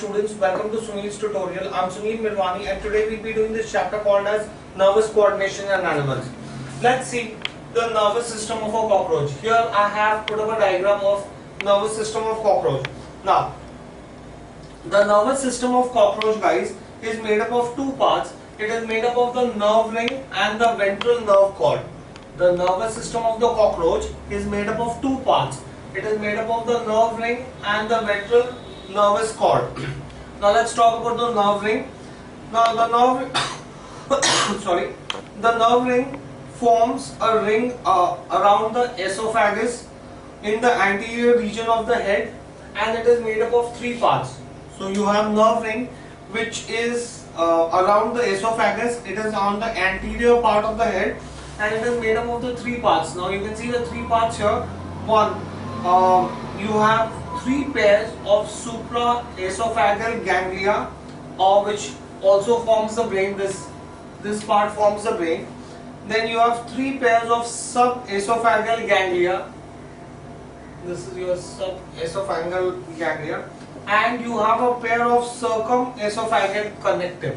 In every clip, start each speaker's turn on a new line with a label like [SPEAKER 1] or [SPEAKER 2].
[SPEAKER 1] students, welcome to Sunil's tutorial. I'm Sunil Mirwani and today we'll be doing this chapter called as nervous coordination in animals. Let's see the nervous system of a cockroach. Here I have put up a diagram of nervous system of cockroach. Now, the nervous system of cockroach, guys, is made up of two parts. It is made up of the nerve ring and the ventral nerve cord. The nervous system of the cockroach is made up of two parts. It is made up of the nerve ring and the ventral nervous cord. Now let's talk about the nerve ring. Now the nerve the nerve ring forms a ring around the esophagus in the anterior region of the head, and it is made up of three parts. So you have nerve ring which is around the esophagus. It is on the anterior part of the head and it is made up of the three parts. Now you can see the three parts here. One, you have three pairs of supraesophageal ganglia, which also forms the brain. This part forms the brain. Then you have three pairs of subesophageal ganglia. This is your subesophageal ganglia, and you have a pair of circumesophageal connective.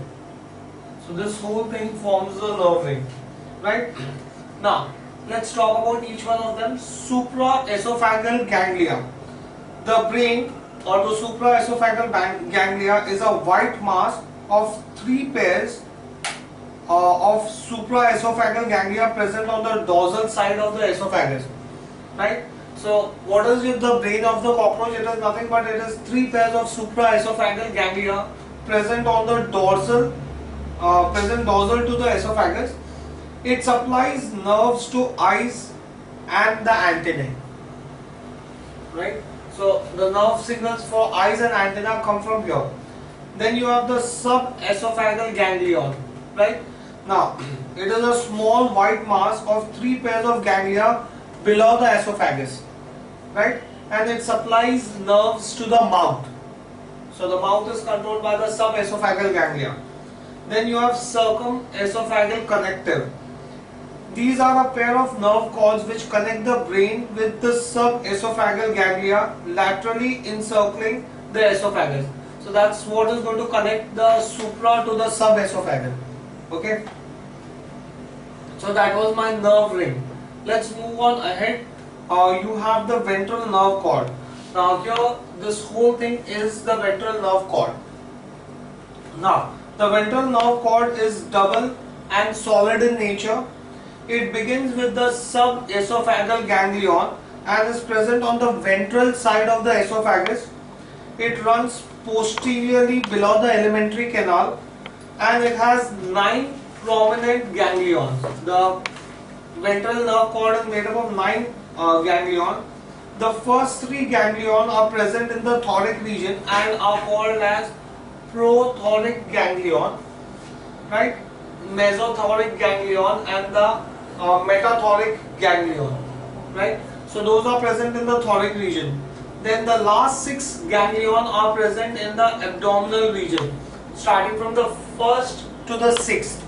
[SPEAKER 1] So this whole thing forms the nerve ring, right? Now let's talk about each one of them. Supraesophageal ganglia. The brain or the supraesophageal ganglia is a white mass of three pairs of supraesophageal ganglia present on the dorsal side of the esophagus, right? So what is the brain of the cockroach? It is nothing but it is three pairs of supraesophageal ganglia present on the dorsal to the esophagus. It supplies nerves to eyes and the antennae, right? So the nerve signals for eyes and antenna come from here. Then you have the subesophageal ganglion, right? Now it is a small white mass of three pairs of ganglia below the esophagus, right? And it supplies nerves to the mouth. So the mouth is controlled by the subesophageal ganglia. Then you have circumesophageal connective. These are a pair of nerve cords which connect the brain with the subesophageal ganglia laterally encircling the esophagus. So that's what is going to connect the supra to the subesophageal. Okay. So that was my nerve ring. Let's move on ahead. You have the ventral nerve cord. Now here this whole thing is the ventral nerve cord. Now the ventral nerve cord is double and solid in nature. It begins with the subesophageal ganglion and is present on the ventral side of the esophagus. It runs posteriorly below the alimentary canal and it has 9 prominent ganglions. The ventral nerve cord is made up of 9 ganglion. The first 3 ganglion are present in the thoracic region and are called as prothoracic ganglion, right? Mesothoracic ganglion and the metathoracic ganglion, right? So those are present in the thoracic region. Then the last 6 ganglion are present in the abdominal region, starting from the first to the 6th,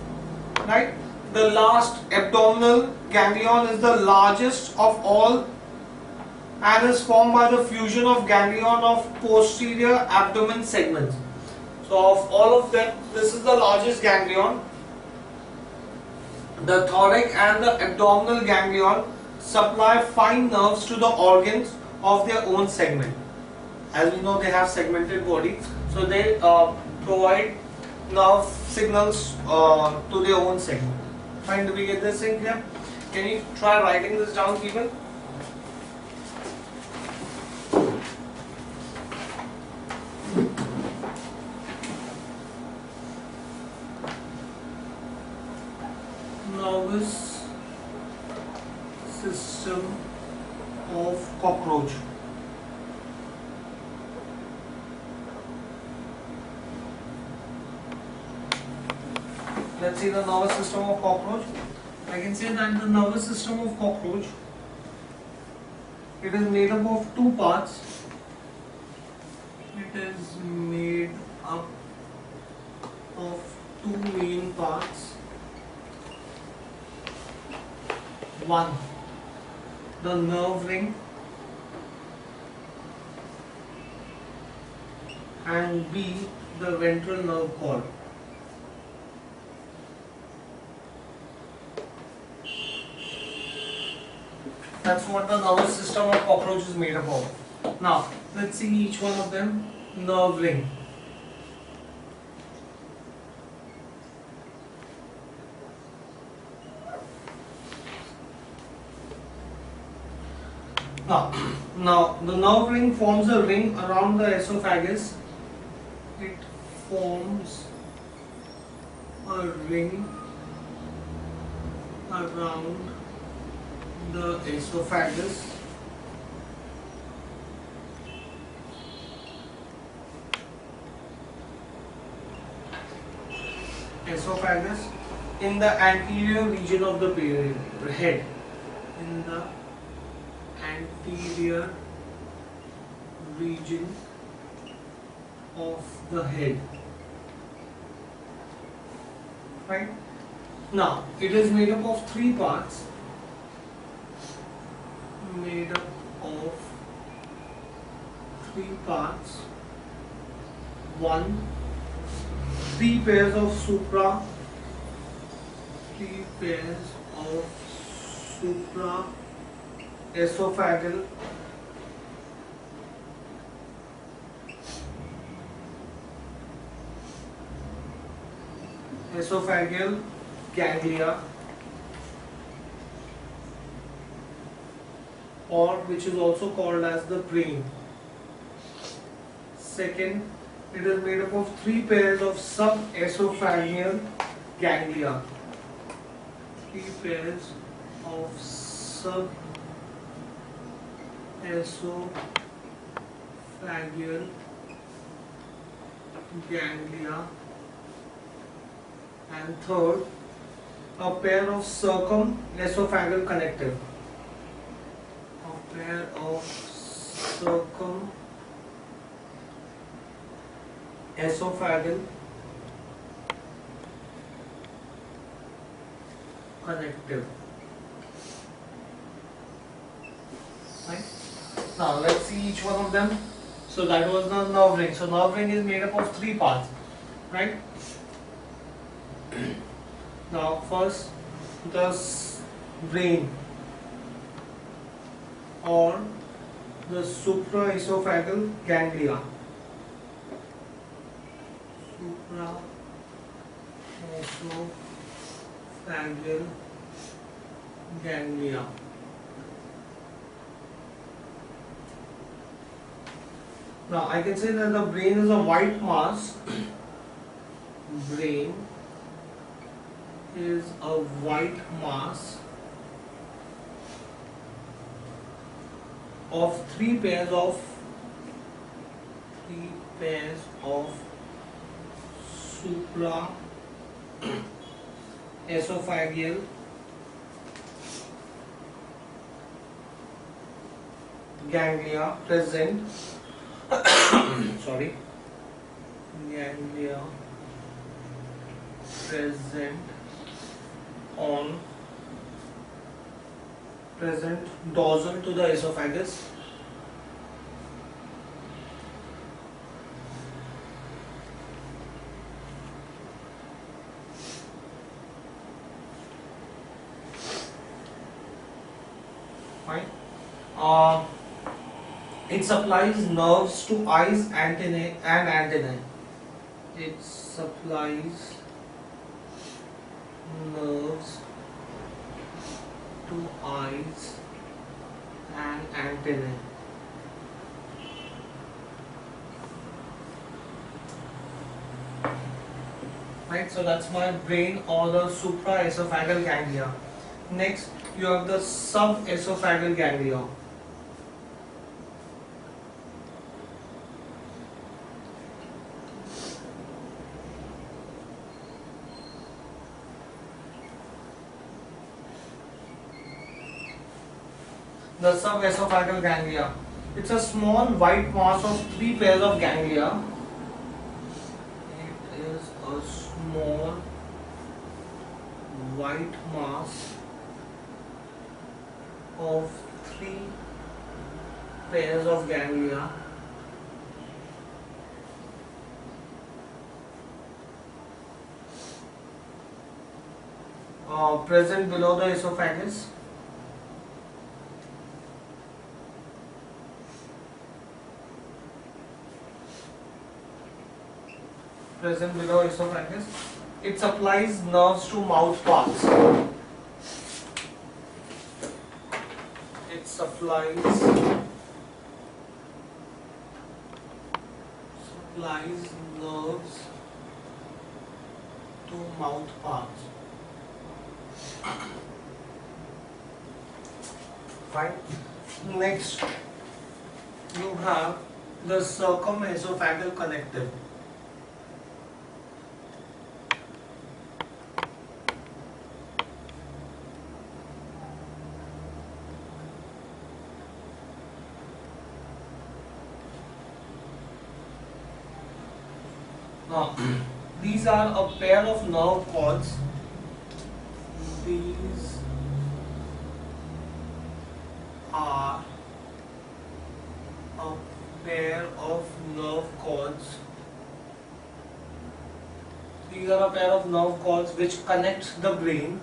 [SPEAKER 1] right? The last abdominal ganglion is the largest of all and is formed by the fusion of ganglion of posterior abdomen segments. So of all of them, this is the largest ganglion. The thoracic and the abdominal ganglion supply fine nerves to the organs of their own segment. As we know, they have segmented body, so they provide nerve signals to their own segment. Fine, do we get this thing here? Can you try writing this down, people? Nervous system of cockroach. Let's see the nervous system of cockroach. I can say that the nervous system of cockroach, it is made up of two parts. It is made up of two main parts. One, the nerve ring and B, the ventral nerve cord. That's what the nervous system of cockroach is made up of. Now, let's see each one of them. Nerve ring. Now the nerve ring forms a ring around the esophagus. It forms a ring around the esophagus. In the anterior region of the head. In the anterior region of the head. Right? Now, it is made up of three parts. One, three pairs of supra esophageal ganglia, or which is also called as the brain. Second, it is made up of three pairs of subesophageal ganglia. Three pairs of subesophageal ganglia. And third, a pair of circumesophageal connective. A pair of circumesophageal connective. Right? Now let's see each one of them. So that was the nerve ring. So nerve ring is made up of three parts, right? Now first, the brain or the supraesophageal ganglia. Supraesophageal ganglia. Now I can say that the brain is a white mass. Brain is a white mass of three pairs of supraesophageal ganglia present ganglia present dorsal to the esophagus. Fine. It supplies nerves to eyes, antennae and antennae. It supplies nerves to eyes and antennae. Right, so that's my brain or the supraesophageal ganglia. Next, you have the subesophageal ganglia. The subesophageal ganglia. It's a small white mass of three pairs of ganglia. It is a small white mass of three pairs of ganglia present below the esophagus. Present below esophagus. It supplies nerves to mouth parts. It supplies nerves to mouth parts. Fine. Next, you have the circumesophageal connective. Now, these are a pair of nerve cords. These are a pair of nerve cords. These are a pair of nerve cords which connect the brain.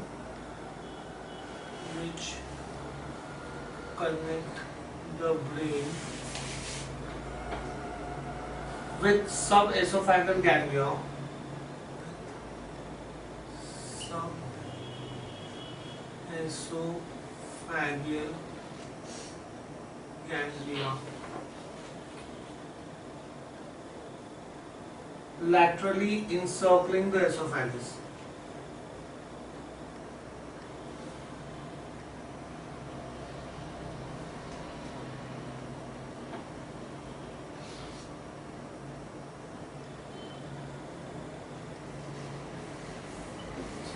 [SPEAKER 1] Which connect the brain with subesophageal ganglia. Subesophageal ganglia. Laterally encircling the esophagus.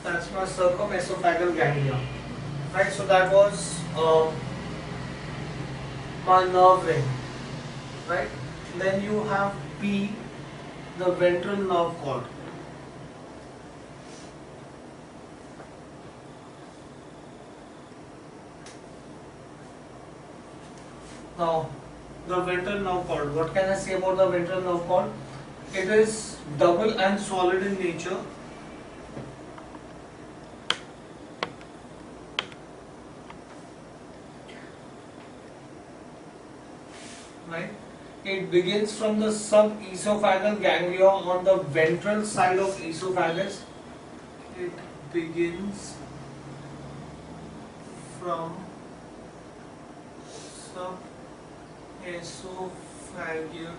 [SPEAKER 1] That's my circumesophageal ganglia. Right, so that was my nerve ring. Right, then you have P, the ventral nerve cord. Now, the ventral nerve cord. What can I say about the ventral nerve cord? It is double and solid in nature. Right? It begins from the subesophageal ganglia on the ventral side of esophagus. It begins from subesophageal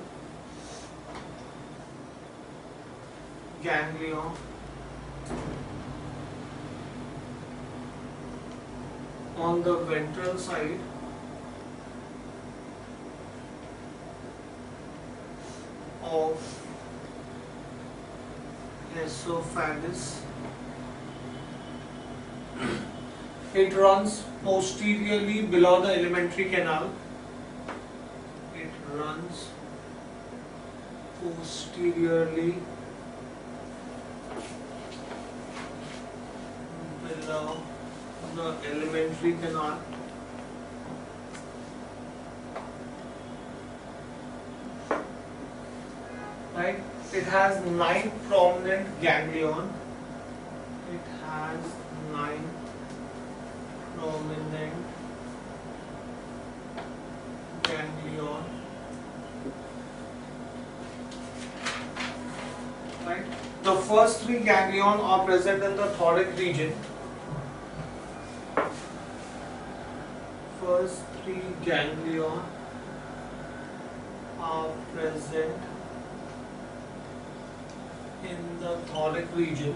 [SPEAKER 1] ganglia on the ventral side of esophagus. It runs posteriorly below the alimentary canal. It runs posteriorly below the alimentary canal. Right? It has 9 prominent ganglion. It has 9 prominent ganglion. Right? The first 3 ganglion are present in the thoracic region. First 3 ganglion are present in the thoracic region.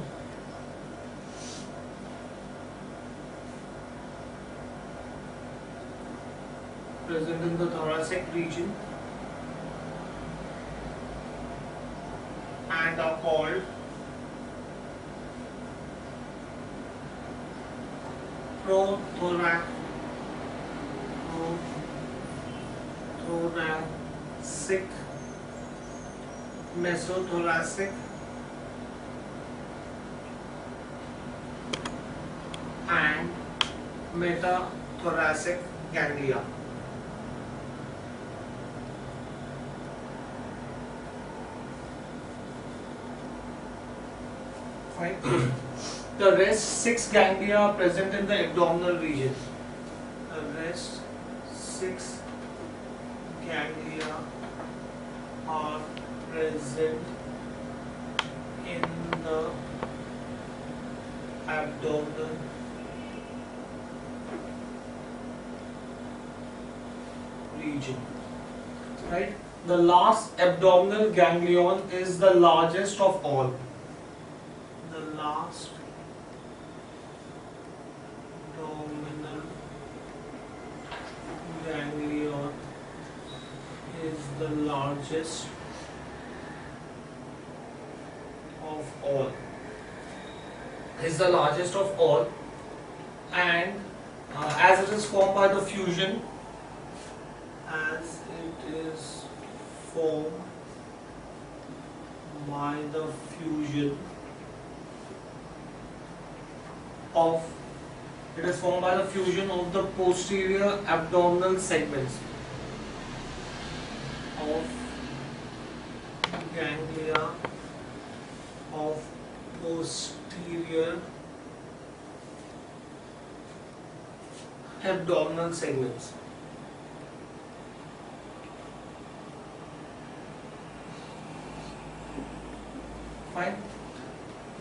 [SPEAKER 1] Present in the thoracic region and are called prothoracic, mesothoracic and metathoracic ganglia. Fine. The rest 6 ganglia are present in the abdominal region. The rest 6 ganglia are present in the abdominal region. Right? The last abdominal ganglion is the largest of all. The last abdominal ganglion is the largest of all. Is the largest of all, and as it is formed by the fusion, as it is formed by the fusion of the posterior abdominal segments of ganglia of posterior abdominal segments. Fine.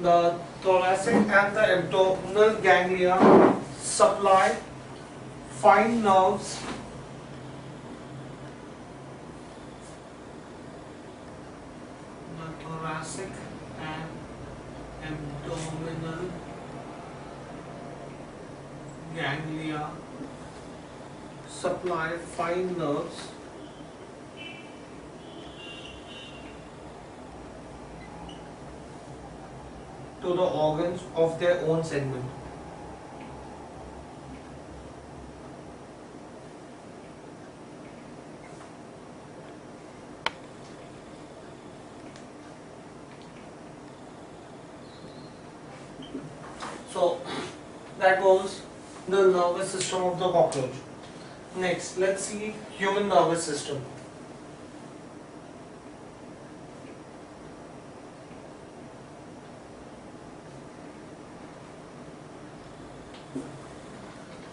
[SPEAKER 1] The thoracic and the abdominal ganglia supply fine nerves the thoracic and abdominal ganglia supply fine nerves to the organs of their own segment. So that was the nervous system of the cockroach. Next, let's see human nervous system.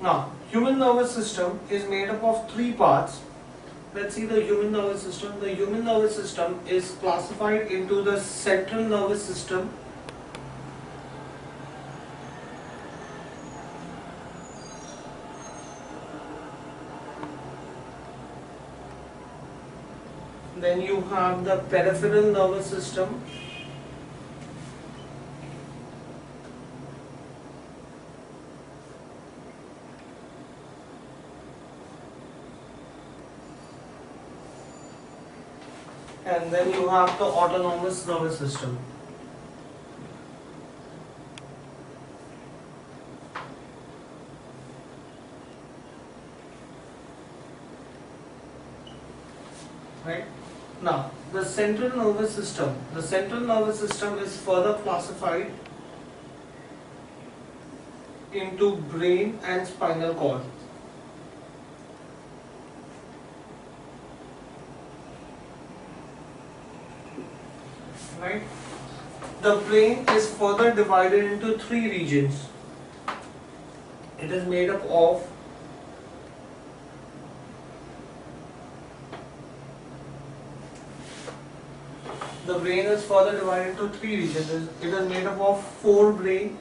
[SPEAKER 1] Now, human nervous system is made up of 3 parts. Let's see the human nervous system. The human nervous system is classified into the central nervous system, then you have the peripheral nervous system, and then you have the autonomous nervous system. Right? Now, the central nervous system is further classified into brain and spinal cord. Right? The brain is further divided into 3 regions. It is made up of the brain is further divided into 3 regions. It is made up of forebrain,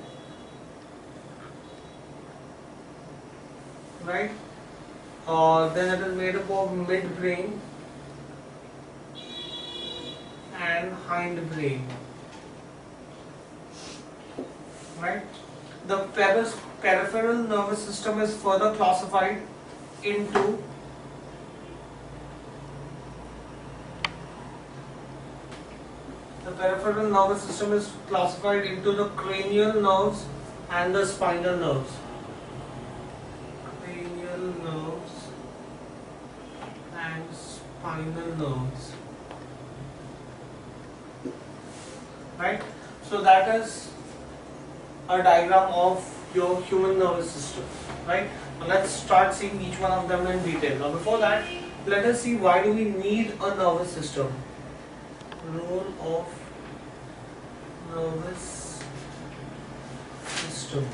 [SPEAKER 1] right? Then it is made up of midbrain and hindbrain, right? The peripheral nervous system is further classified into the cranial nerves and the spinal nerves. Cranial nerves and spinal nerves. Right? So that is a diagram of your human nervous system. Right? Now let's start seeing each one of them in detail. Now before that, let us see why do we need a nervous system. Role of nervous system.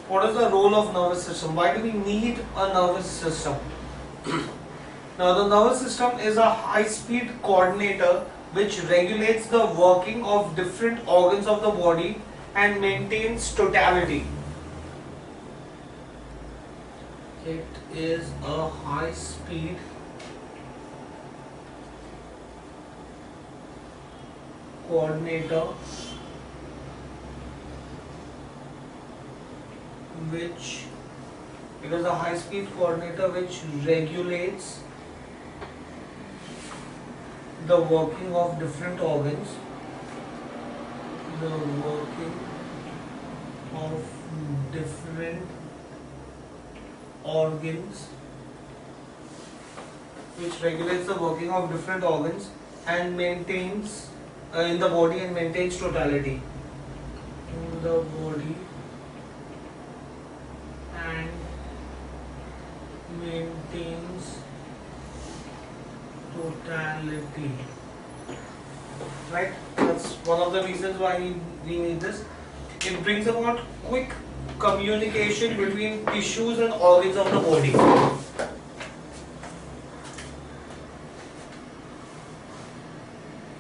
[SPEAKER 1] What is the role of nervous system? Why do we need a nervous system? Now the nervous system is a high-speed coordinator which regulates the working of different organs of the body and maintains totality. It is a high-speed coordinator which regulates the working of different organs, and maintains in the body and maintains totality in the body and maintains totality. Right? That's one of the reasons why we need this. It brings about quick communication between tissues and organs of the body.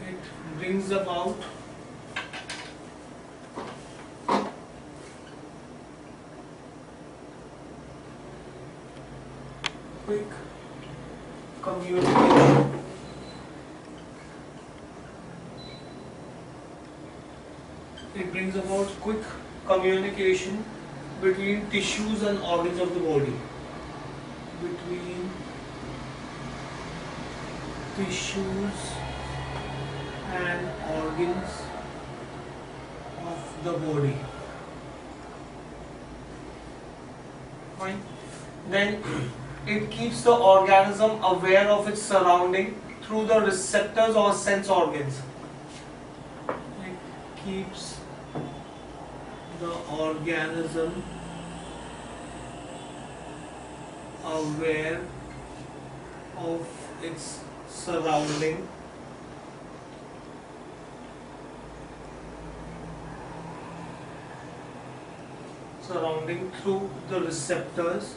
[SPEAKER 1] It brings about quick communication between tissues and organs of the body. Fine. Then it keeps the organism aware of its surrounding through the receptors or sense organs. It keeps the organism aware of its surrounding through the receptors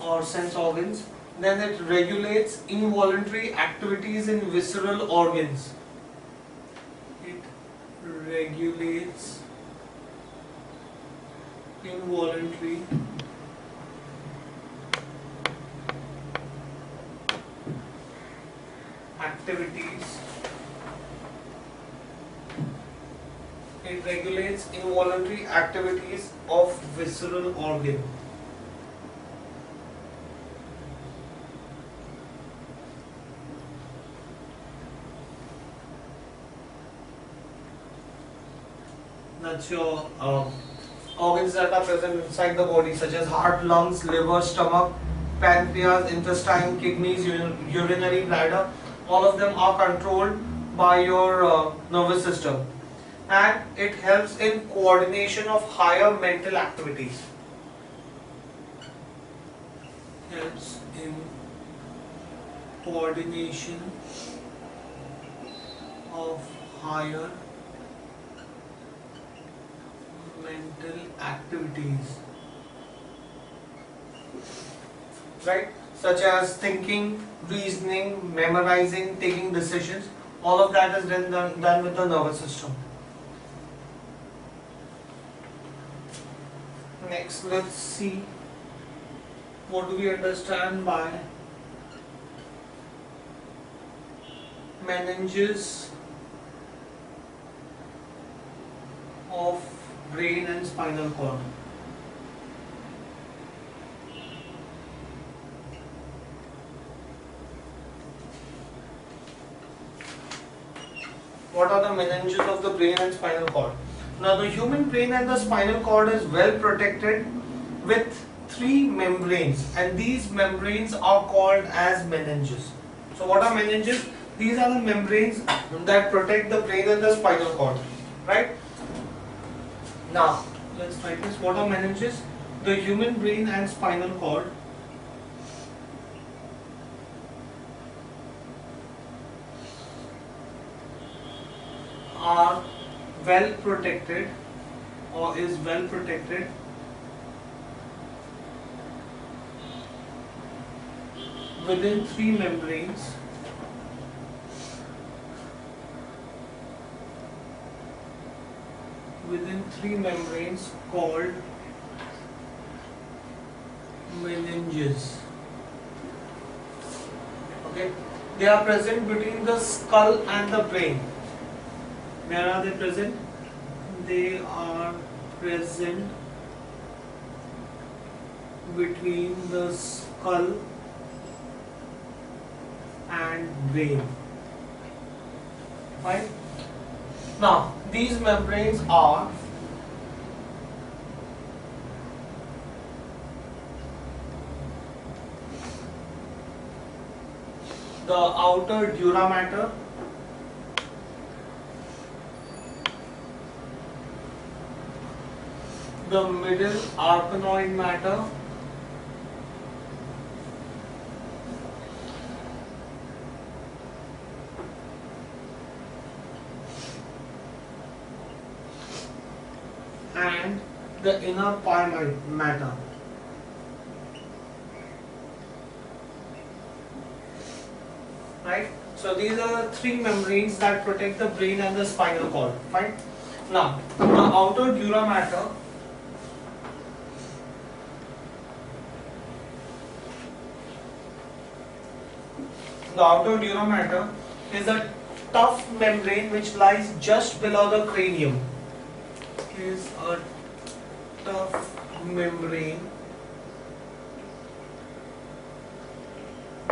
[SPEAKER 1] or sense organs. Then it regulates involuntary activities in visceral organs. It regulates involuntary activities. It regulates involuntary activities of visceral organ. That's your organs that are present inside the body, such as heart, lungs, liver, stomach, pancreas, intestine, kidneys, urinary bladder. All of them are controlled by your nervous system, and it helps in coordination of higher mental activities. Helps in coordination of higher mental activities, right? Such as thinking, reasoning, memorizing, taking decisions. All of that is done with the nervous system. Next, let's see what do we understand by meninges of brain and spinal cord. What are the meninges of the brain and spinal cord? Now the human brain and the spinal cord is well protected with 3 membranes, and these membranes are called as meninges. So what are meninges? These are the membranes that protect the brain and the spinal cord, right? Now let's try this. What are meninges? The human brain and spinal cord well protected or is well protected within three membranes called meninges. Okay, they are present between the skull and the brain. Where are they present? They are present between the skull and brain. Fine. Now, these membranes are the outer dura mater, the middle arachnoid matter, and the inner pia mater. Right? So these are the three membranes that protect the brain and the spinal cord. Fine. Now, the outer dura mater is a tough membrane which lies just below the cranium. Is a tough membrane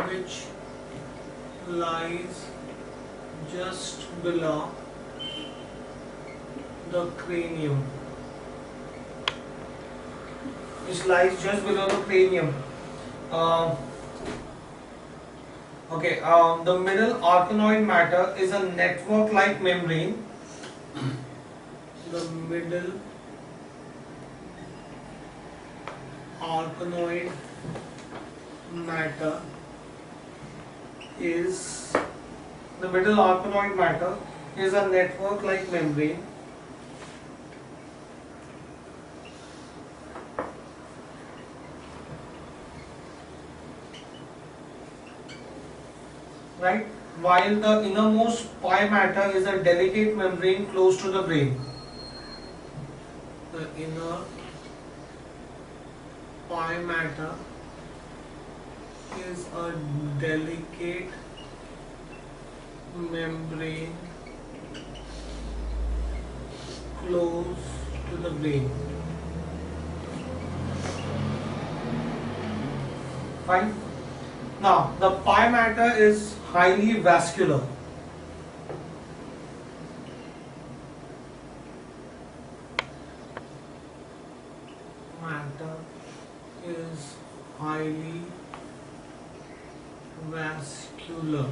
[SPEAKER 1] which lies just below the cranium. The middle arachnoid matter is a network-like membrane. The middle arachnoid matter is a network-like membrane right, while the innermost pia mater is a delicate membrane close to the brain. The inner pia mater is a delicate membrane close to the brain. Fine. Now, the pia mater is highly vascular. Matter is highly vascular.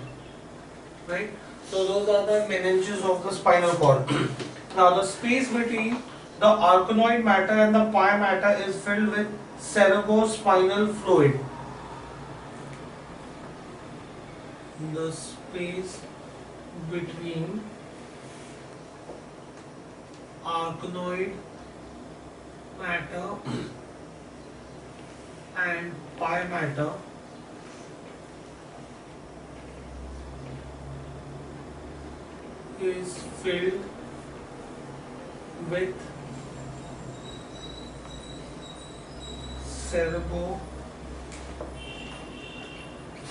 [SPEAKER 1] Right? So those are the meninges of the spinal cord. Now, the space between the arachnoid matter and the pia mater is filled with cerebrospinal fluid. The space between arachnoid matter and pia mater is filled with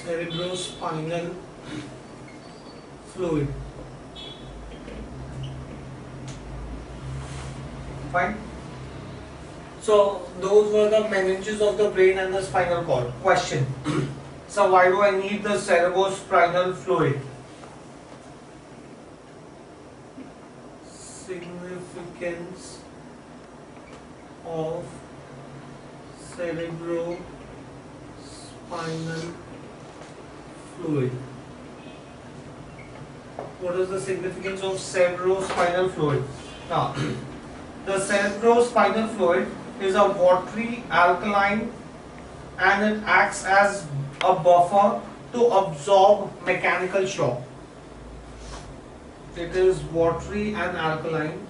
[SPEAKER 1] cerebrospinal fluid. Fine. So those were the meninges of the brain and the spinal cord. Question. So why do I need the cerebrospinal fluid? Significance of cerebrospinal fluid. What is the significance of cerebrospinal fluid? Now, the cerebrospinal fluid is a watery alkaline and it acts as a buffer to absorb mechanical shock. It is watery and alkaline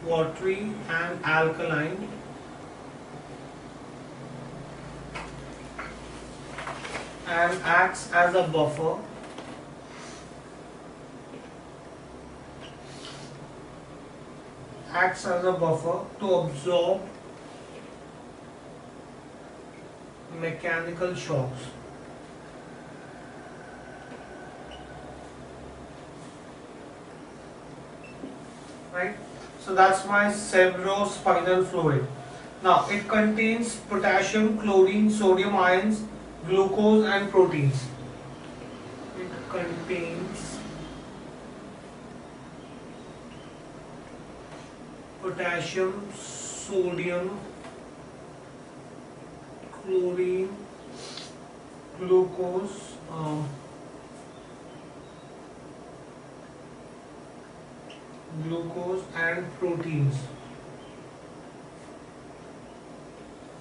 [SPEAKER 1] watery and alkaline, and acts as a buffer to absorb mechanical shocks. Right? So that's my cerebrospinal fluid. Now it contains potassium, chlorine, sodium ions, glucose and proteins. It contains potassium, sodium, chlorine, glucose, and proteins.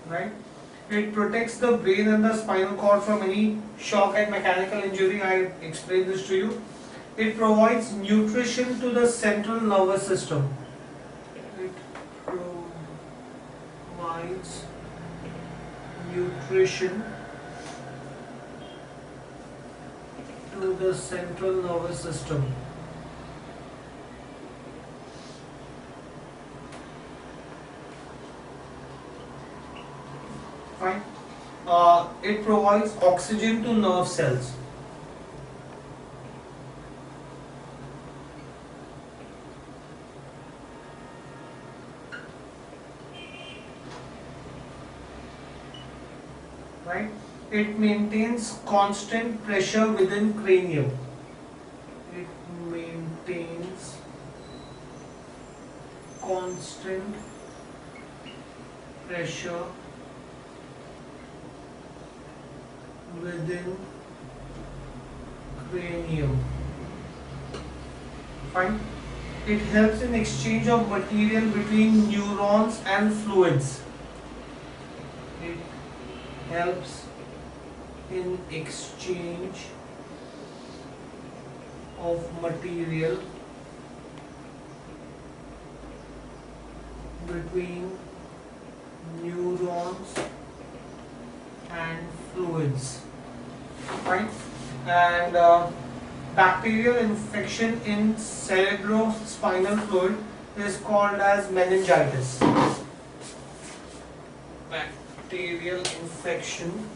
[SPEAKER 1] Right? It protects the brain and the spinal cord from any shock and mechanical injury. I explained this to you. It provides nutrition to the central nervous system. It provides nutrition to the central nervous system. Fine. It provides oxygen to nerve cells. Right? It maintains constant pressure within cranium. It maintains constant pressure within cranium. Fine. It helps in exchange of material between neurons and fluids. It helps in exchange of material between neurons and fluids. Fine. And bacterial infection in cerebrospinal fluid is called as meningitis. Bacterial infection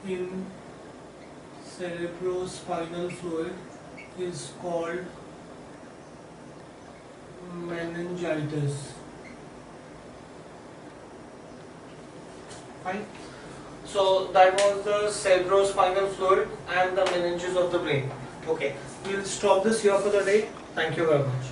[SPEAKER 1] in cerebrospinal fluid is called meningitis. Fine. So that was the cerebrospinal fluid and the meninges of the brain. Okay, we'll stop this here for the day. Thank you very much.